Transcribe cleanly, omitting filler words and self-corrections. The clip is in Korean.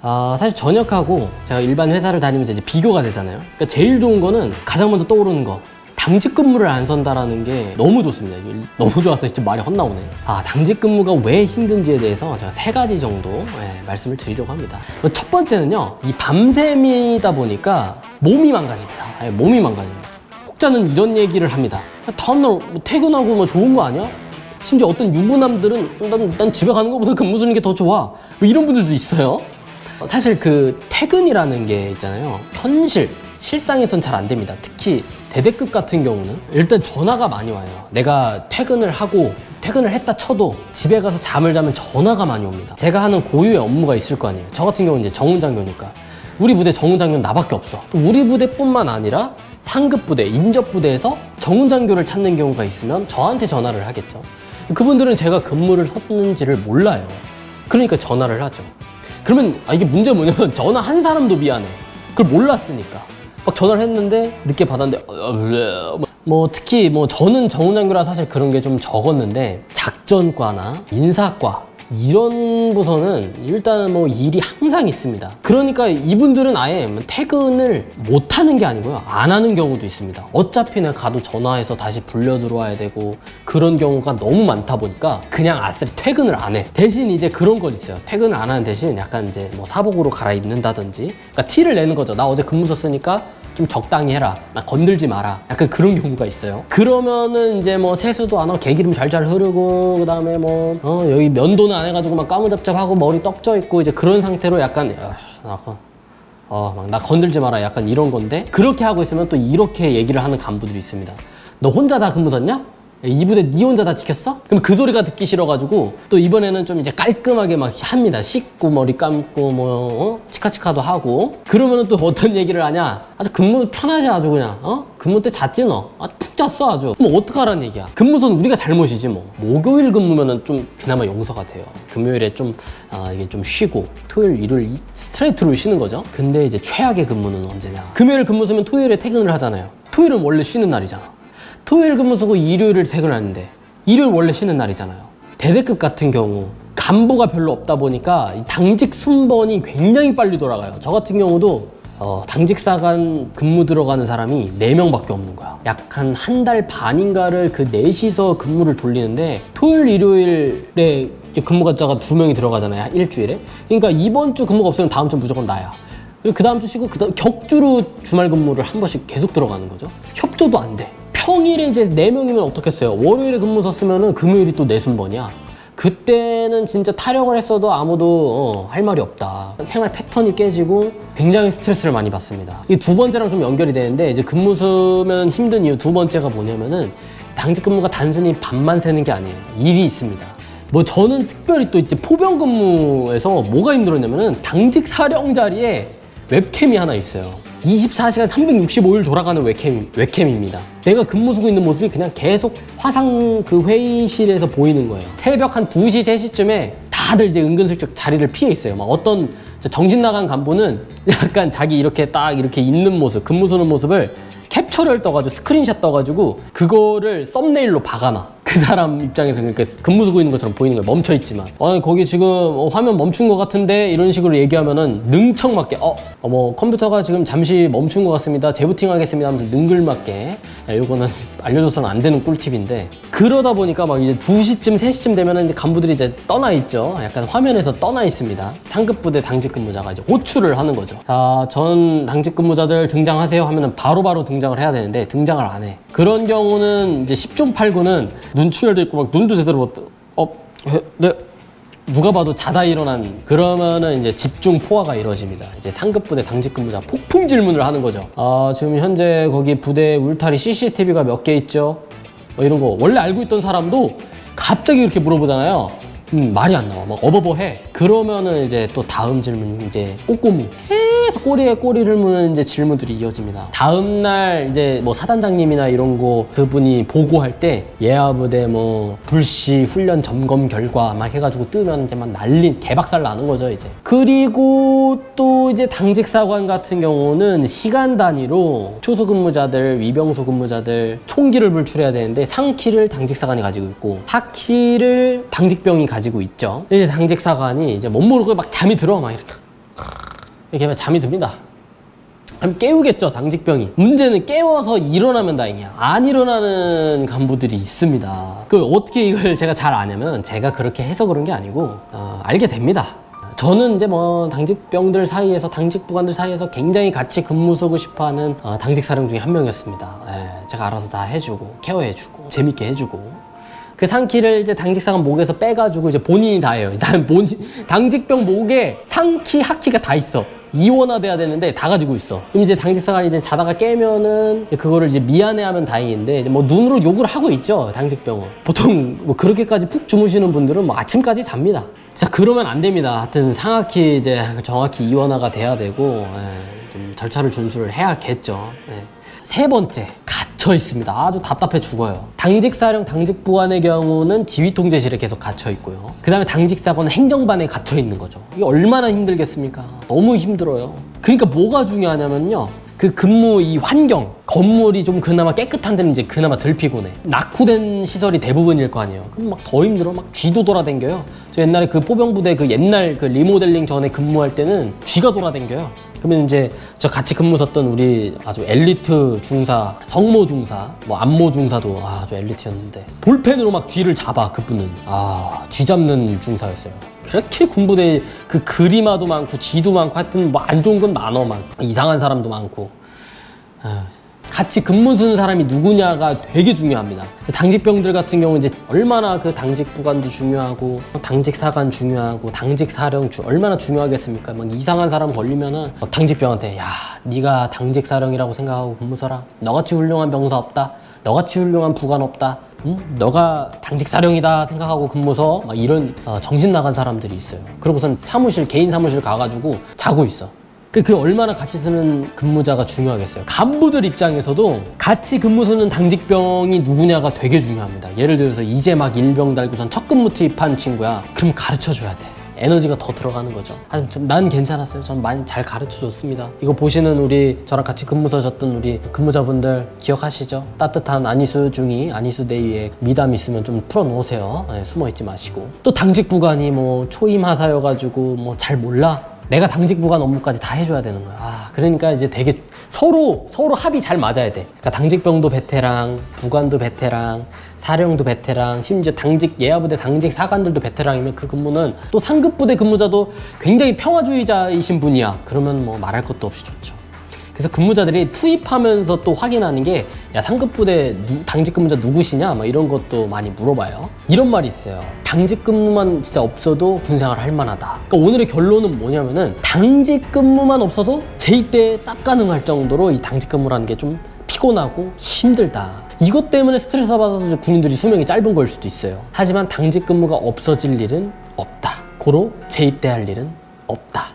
사실 전역하고 제가 일반 회사를 다니면서 이제 비교가 되잖아요. 그러니까 제일 좋은 거는 가장 먼저 떠오르는 거. 당직 근무를 안 선다라는 게 너무 좋습니다. 너무 좋아서 지금 말이 헛나오네. 당직 근무가 왜 힘든지에 대해서 제가 3가지 정도 말씀을 드리려고 합니다. 첫 번째는요, 이 밤샘이다 보니까 몸이 망가집니다. 몸이 망가집니다. 혹자는 이런 얘기를 합니다. 다음날 뭐 퇴근하고 뭐 좋은 거 아니야? 심지어 어떤 유부남들은 난 집에 가는 것보다 근무 쓰는 게 더 좋아. 뭐 이런 분들도 있어요. 사실 그 퇴근이라는 게 있잖아요. 실상에선 잘 안 됩니다. 특히 대대급 같은 경우는 일단 전화가 많이 와요. 내가 퇴근을 했다 쳐도 집에 가서 잠을 자면 전화가 많이 옵니다. 제가 하는 고유의 업무가 있을 거 아니에요. 저 같은 경우는 이제 정훈장교니까 우리 부대 정훈장교는 나밖에 없어. 또 우리 부대뿐만 아니라 상급 부대, 인접 부대에서 정훈장교를 찾는 경우가 있으면 저한테 전화를 하겠죠. 그분들은 제가 근무를 섰는지를 몰라요. 그러니까 전화를 하죠. 그러면 이게 문제가 뭐냐면 전화 한 사람도 미안해. 그걸 몰랐으니까. 막 전화를 했는데 늦게 받았는데 특히 저는 정훈장교라 사실 그런 게 좀 적었는데 작전과나 인사과 이런 부서는 일단 일이 항상 있습니다. 그러니까 이분들은 아예 퇴근을 못 하는 게 아니고요, 안 하는 경우도 있습니다. 어차피 내가 가도 전화해서 다시 불려 들어와야 되고 그런 경우가 너무 많다 보니까 그냥 아싸리 퇴근을 안 해. 대신 이제 그런 건 있어요. 퇴근을 안 하는 대신 약간 이제 사복으로 갈아입는다든지, 그러니까 티를 내는 거죠. 나 어제 근무 썼으니까 좀 적당히 해라. 나 건들지 마라. 약간 그런 경우가 있어요. 그러면은 이제 세수도 안 하고 개기름 잘잘 흐르고, 그 다음에 여기 면도는 안 해가지고 막 까무잡잡하고 머리 떡져 있고 이제 그런 상태로 약간 나 건들지 마라. 약간 이런 건데, 그렇게 하고 있으면 또 이렇게 얘기를 하는 간부들이 있습니다. 너 혼자 다 근무 섰냐? 이 부대 니 혼자 다 지켰어? 그럼 그 소리가 듣기 싫어가지고 또 이번에는 좀 이제 깔끔하게 막 합니다. 씻고 머리 감고 치카치카도 하고. 그러면은 또 어떤 얘기를 하냐? 아주 근무 편하지 아주 그냥. 근무 때 잤지 너? 푹 잤어 아주. 그럼 어떡하라는 얘기야? 근무선 우리가 잘못이지 뭐. 목요일 근무면은 좀 그나마 용서가 돼요. 금요일에 좀 이게 좀 쉬고 토요일, 일요일 스트레이트로 쉬는 거죠. 근데 이제 최악의 근무는 언제냐? 금요일 근무 서면 토요일에 퇴근을 하잖아요. 토요일은 원래 쉬는 날이잖아. 토요일 근무 쓰고 일요일을 퇴근하는데 일요일 원래 쉬는 날이잖아요. 대대급 같은 경우 간부가 별로 없다 보니까 당직 순번이 굉장히 빨리 돌아가요. 저 같은 경우도 당직사관 근무 들어가는 사람이 4명밖에 없는 거야. 약 한 달 반인가를 그 넷이서 근무를 돌리는데 토요일, 일요일에 근무자가 2명이 들어가잖아요. 일주일에. 그러니까 이번 주 근무가 없으면 다음 주 무조건 나야. 그리고 그 다음 주 쉬고 격주로 주말 근무를 한 번씩 계속 들어가는 거죠. 협조도 안 돼. 평일에 이제 4명이면 어떻겠어요? 월요일에 근무 섰으면은 금요일이 또 내 순번이야. 그때는 진짜 타령을 했어도 아무도 할 말이 없다. 생활 패턴이 깨지고 굉장히 스트레스를 많이 받습니다. 이 두 번째랑 좀 연결이 되는데, 이제 근무 서면 힘든 이유 두 번째가 뭐냐면은 당직 근무가 단순히 밤만 새는 게 아니에요. 일이 있습니다. 저는 특별히 또 이제 포병 근무에서 뭐가 힘들었냐면은 당직 사령 자리에 웹캠이 하나 있어요. 24시간 365일 돌아가는 웹캠입니다. 내가 근무 쓰고 있는 모습이 그냥 계속 화상 그 회의실에서 보이는 거예요. 새벽 한 2시, 3시쯤에 다들 이제 은근슬쩍 자리를 피해 있어요. 막 어떤 정신 나간 간부는 약간 자기 이렇게 딱 이렇게 있는 모습, 근무 서는 모습을 캡처를 떠가지고 스크린샷 떠가지고 그거를 썸네일로 박아놔. 그 사람 입장에서 그러니까 근무 쓰고 있는 것처럼 보이는 거예요. 멈춰있지만. 거기 지금 화면 멈춘 것 같은데 이런 식으로 얘기하면은 능청맞게 컴퓨터가 지금 잠시 멈춘 것 같습니다. 재부팅 하겠습니다 하면서 능글맞게. 요거는 알려줘서는 안 되는 꿀팁인데, 그러다 보니까 막 이제 2시쯤, 3시쯤 되면은 이제 간부들이 이제 떠나 있죠. 약간 화면에서 떠나 있습니다. 상급 부대 당직 근무자가 이제 호출을 하는 거죠. 자, 전 당직 근무자들 등장하세요 하면은 바로바로 등장을 해야 되는데 등장을 안 해. 그런 경우는 이제 10중 8구는 눈충혈도 있고 막 눈도 제대로 네. 누가 봐도 자다 일어난, 그러면은 이제 집중 포화가 이루어집니다. 이제 상급 부대 당직 근무자 폭풍 질문을 하는 거죠. 지금 현재 거기 부대 울타리 CCTV가 몇 개 있죠? 이런 거 원래 알고 있던 사람도 갑자기 이렇게 물어보잖아요. 말이 안 나와. 막 어버버해. 그러면은 이제 또 다음 질문, 이제 꼬꼬무. 계속 꼬리에 꼬리를 무는 이제 질문들이 이어집니다. 다음날 이제 사단장님이나 이런 거 그분이 보고할 때 예하부대 불시 훈련 점검 결과 막 해가지고 뜨면 이제 막 개박살 나는 거죠, 이제. 그리고 또 이제 당직사관 같은 경우는 시간 단위로 초소 근무자들, 위병소 근무자들 총기를 불출해야 되는데 상키를 당직사관이 가지고 있고 하키를 당직병이 가지고 있죠. 이제 당직사관이 이제 못 모르고 막 잠이 들어, 막 이렇게. 이렇게 잠이 듭니다. 그럼 깨우겠죠, 당직병이. 문제는 깨워서 일어나면 다행이야. 안 일어나는 간부들이 있습니다. 그 어떻게 이걸 제가 잘 아냐면 제가 그렇게 해서 그런 게 아니고 알게 됩니다. 저는 이제 뭐 당직병들 사이에서, 당직부관들 사이에서 굉장히 같이 근무하고 싶어하는 당직사령 중에 한 명이었습니다. 예, 제가 알아서 다 해주고 케어해주고 재밌게 해주고. 그 상키를 이제 당직사관 목에서 빼가지고 이제 본인이 다 해요. 일단 당직병 목에 상키, 하키가 다 있어. 이원화돼야 되는데 다 가지고 있어. 그럼 이제 당직사관이 이제 자다가 깨면은 그거를 이제 미안해하면 다행인데 이제 뭐 눈으로 욕을 하고 있죠, 당직병은. 보통 뭐 그렇게까지 푹 주무시는 분들은 뭐 아침까지 잡니다. 자, 그러면 안 됩니다. 하여튼 상하키 이제 정확히 이원화가 돼야 되고 좀 절차를 준수를 해야겠죠. 세 번째, 갇혀 있습니다. 아주 답답해 죽어요. 당직사령, 당직부관의 경우는 지휘통제실에 계속 갇혀 있고요. 그 다음에 당직사관은 행정반에 갇혀 있는 거죠. 이게 얼마나 힘들겠습니까? 너무 힘들어요. 그러니까 뭐가 중요하냐면요, 그 근무 이 환경, 건물이 좀 그나마 깨끗한 데는 이제 그나마 덜 피곤해. 낙후된 시설이 대부분일 거 아니에요. 그럼 막 더 힘들어. 막 쥐도 돌아댕겨요. 저 옛날에 그 포병부대 그 옛날 그 리모델링 전에 근무할 때는 쥐가 돌아댕겨요. 그러면 이제 저 같이 근무했던 우리 아주 엘리트 중사, 성모 중사, 뭐 안모 중사도 아주 엘리트였는데 볼펜으로 막 쥐를 잡아. 그분은 쥐 잡는 중사였어요. 그렇게 군부대 그 그리마도 많고 쥐도 많고 하여튼 뭐 안 좋은 건 많어. 막 이상한 사람도 많고. 같이 근무 쓰는 사람이 누구냐가 되게 중요합니다. 당직병들 같은 경우 이제 얼마나 그 당직부관도 중요하고 당직사관 중요하고 당직사령 얼마나 중요하겠습니까? 막 이상한 사람 걸리면은 당직병한테 야, 네가 당직사령이라고 생각하고 근무 서라. 너같이 훌륭한 병사 없다. 너같이 훌륭한 부관 없다. 너가 당직사령이다 생각하고 근무서 막 이런 정신 나간 사람들이 있어요. 그러고선 사무실, 개인 사무실 가가지고 자고 있어. 그 얼마나 같이 쓰는 근무자가 중요하겠어요. 간부들 입장에서도 같이 근무 쓰는 당직병이 누구냐가 되게 중요합니다. 예를 들어서 이제 막 일병 달고선 첫 근무 투입한 친구야. 그럼 가르쳐줘야 돼. 에너지가 더 들어가는 거죠. 하지만 난 괜찮았어요. 전 많이 잘 가르쳐줬습니다. 이거 보시는 우리 저랑 같이 근무 서셨던 우리 근무자분들 기억하시죠? 따뜻한 안희수 중이, 안희수 대위에 미담 있으면 좀 풀어놓으세요. 숨어있지 마시고. 또 당직부관이 뭐 초임하사여가지고 뭐 잘 몰라? 내가 당직부관 업무까지 다 해줘야 되는 거야. 그러니까 이제 되게 서로 합이 잘 맞아야 돼. 그러니까 당직병도 베테랑, 부관도 베테랑, 사령도 베테랑, 심지어 당직 예하부대 당직 사관들도 베테랑이면 그 근무는 또 상급부대 근무자도 굉장히 평화주의자이신 분이야. 그러면 뭐 말할 것도 없이 좋죠. 그래서 근무자들이 투입하면서 또 확인하는 게 야, 상급부대 당직 근무자 누구시냐? 막 이런 것도 많이 물어봐요. 이런 말이 있어요. 당직 근무만 진짜 없어도 군생활 할 만하다. 그러니까 오늘의 결론은 뭐냐면은 당직 근무만 없어도 재입대에 쌉 가능할 정도로 이 당직 근무라는 게 좀 피곤하고 힘들다. 이것 때문에 스트레스 받아서 군인들이 수명이 짧은 걸 수도 있어요. 하지만 당직 근무가 없어질 일은 없다. 고로 재입대할 일은 없다.